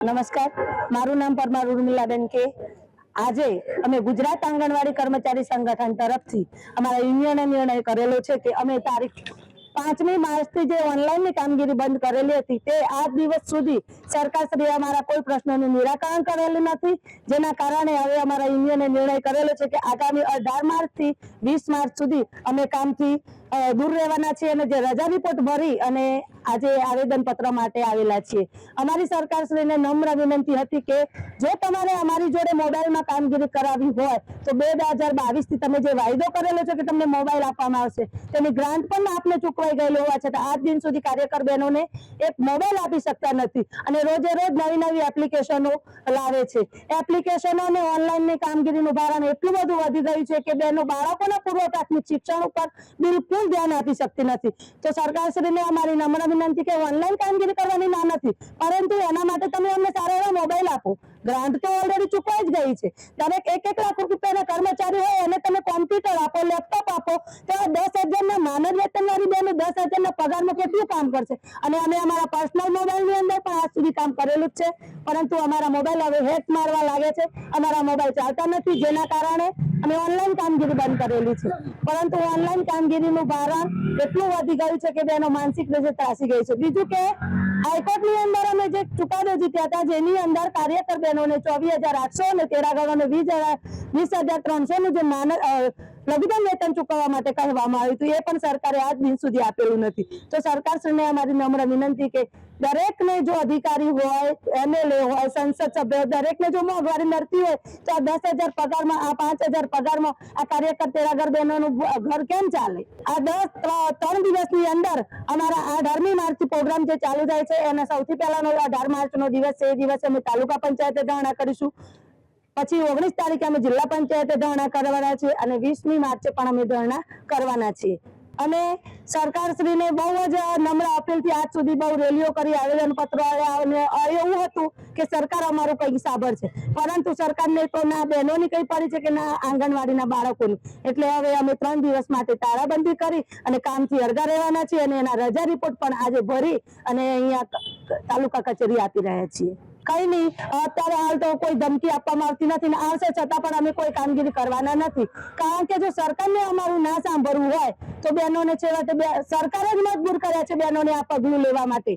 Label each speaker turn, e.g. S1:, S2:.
S1: નમસ્કાર, મારું નામ પરમાર ઉર્મિલાબેન કે આજે અમે ગુજરાત આંગણવાડી કર્મચારી સંગઠન તરફથી અમારા યુનિયને નિર્ણય કરેલો છે કે અમે તારીખ 5મી માર્ચથી જે ઓનલાઈનની કામગીરી બંધ કરેલી હતી તે આજ દિવસ સુધી સરકારશ્રીએ અમારા કોઈ પ્રશ્નોનું નિરાકરણ કરેલું નથી, જેના કારણે હવે અમારા યુનિયને નિર્ણય કરેલો છે કે આગામી 18 માર્ચથી 20 માર્ચ સુધી અમે કામથી દૂર રહેવાના છીએ અને જે રજા રિપોર્ટ ભરી અને આજે આવેદન પત્ર માટે આવેલા છીએ। અમારી સરકારશ્રીને નમ્ર વિનંતી હતી કે જો તમારે અમારી જોડે મોબાઈલમાં કામગીરી કરાવી હોય તો 2022 થી તમે જે વાયદો કરેલો છે કે તમને મોબાઈલ આપવામાં આવશે તેની ગ્રાન્ટ પણ આપને ચૂકવાઈ ગયેલો હોવા છતાં આજ દિન સુધી કાર્યકર બહેનોને એક મોબાઈલ આપી શકતા નથી અને રોજે રોજ નવી નવી એપ્લિકેશનો લાવે છે। એપ્લિકેશનો અને ઓનલાઈનની કામગીરીનું ભારણ એટલું બધું વધી ગયું છે કે બહેનો બાળકોના પૂર્વ પ્રાથમિક શિક્ષણ ઉપર બિલકુલ ધ્યાન આપી શકતી નથી। તો સરકારશ્રીને અમારી નમ્ર વિનંતી કે ઓનલાઈન કામગીરી કરવાની ના નથી, પરંતુ એના માટે તમે અમને સારા એવા મોબાઈલ આપો। ગ્રાન્ટ તો ઓલરેડી ચૂકવાઈ જ ગઈ છે। દરેક 1-1 લાખ રૂપિયાના કર્મચારી હોય એને તમે કોમ્પ્યુટર આપો, લેપટોપ આપો તો 10,000 ના માનદ વેતનવાળી બેનો 10,000 ના પગારમાં કેટલું કામ કરશે? અને અમે અમારા પર્સનલ મોબાઈલની અંદર પણ આજ સુધી કામ કરેલું જ છે, પરંતુ અમારા મોબાઈલ હવે હેક મારવા લાગે છે, અમારા મોબાઈલ ચાલતા નથી, જેના કારણે અમે ઓનલાઈન કામગીરી બંધ કરેલી છે। પરંતુ ઓનલાઈન કામગીરીનું ભારણ એટલું વધી ગયું છે કે બેનો માનસિક રીતે ત્રાસી ગઈ છે। બીજું કે હાઈકોર્ટની અંદર અમે જે ચુકાદો જીત્યા હતા જેની અંદર કાર્યકર બહેનોને 24,800 અને તેરાગરોને 20,300 નું જે લઘુત્તમ વેતન ચૂકવવા માટે કહેવામાં આવ્યું હતું એ પણ સરકારે આજ દિન સુધી આપેલું નથી। તો સરકારશ્રીને અમારી નમ્ર વિનંતી કે દરેકને જો અધિકારી હોય, MLA હોય, સંસદ સભ્ય દરેકને જો મોંઘવારી નડતી હોય તો આ 10,000 પગારમાં, આ 5,000 પગારમાં આ કાર્યકર તેરાગર બહેનોનું ઘર કેમ ચાલે? આ 3 દિવસની અંદર અમારા 18મી માર્ચથી પ્રોગ્રામ જે ચાલુ થાય છે એને સૌથી પહેલાનો 18 માર્ચનો દિવસ છે, એ દિવસે અમે તાલુકા પંચાયતે ધરણા કરીશું, પછી 19 તારીખે અમે જિલ્લા પંચાયતે ધરણા કરવાના છીએ અને 20મી માર્ચે પણ અમે ધરણા કરવાના છીએ। અને સરકારશ્રીને બહુ જ નમ્ર અપીલથી આજ સુધી બહુ રેલીઓ કરી, આવેદન પત્રો આવ્યા અને એવું હતું કે સરકાર અમારું કંઈ સાંભળશે, પરંતુ સરકારને તો ના બહેનોની કઈ પડી છે કે ના આંગણવાડીના બાળકોની। એટલે હવે અમે 3 દિવસ માટે તાળાબંધી કરી અને કામથી અળગા રહેવાના છીએ અને એના રજા રિપોર્ટ પણ આજે ભરી અને અહીંયા તાલુકા કચેરી આપી રહ્યા છીએ। કઈ નહીં, અત્યારે હાલ તો કોઈ ધમકી આપવામાં આવતી નથી, આવશે છતાં પણ અમે કોઈ કામગીરી કરવાના નથી, કારણ કે જો સરકારને અમારું ના સાંભળવું હોય તો બહેનોને છેવટે સરકારે જ મજબૂર કર્યા છે બહેનોને આ પગલું લેવા માટે।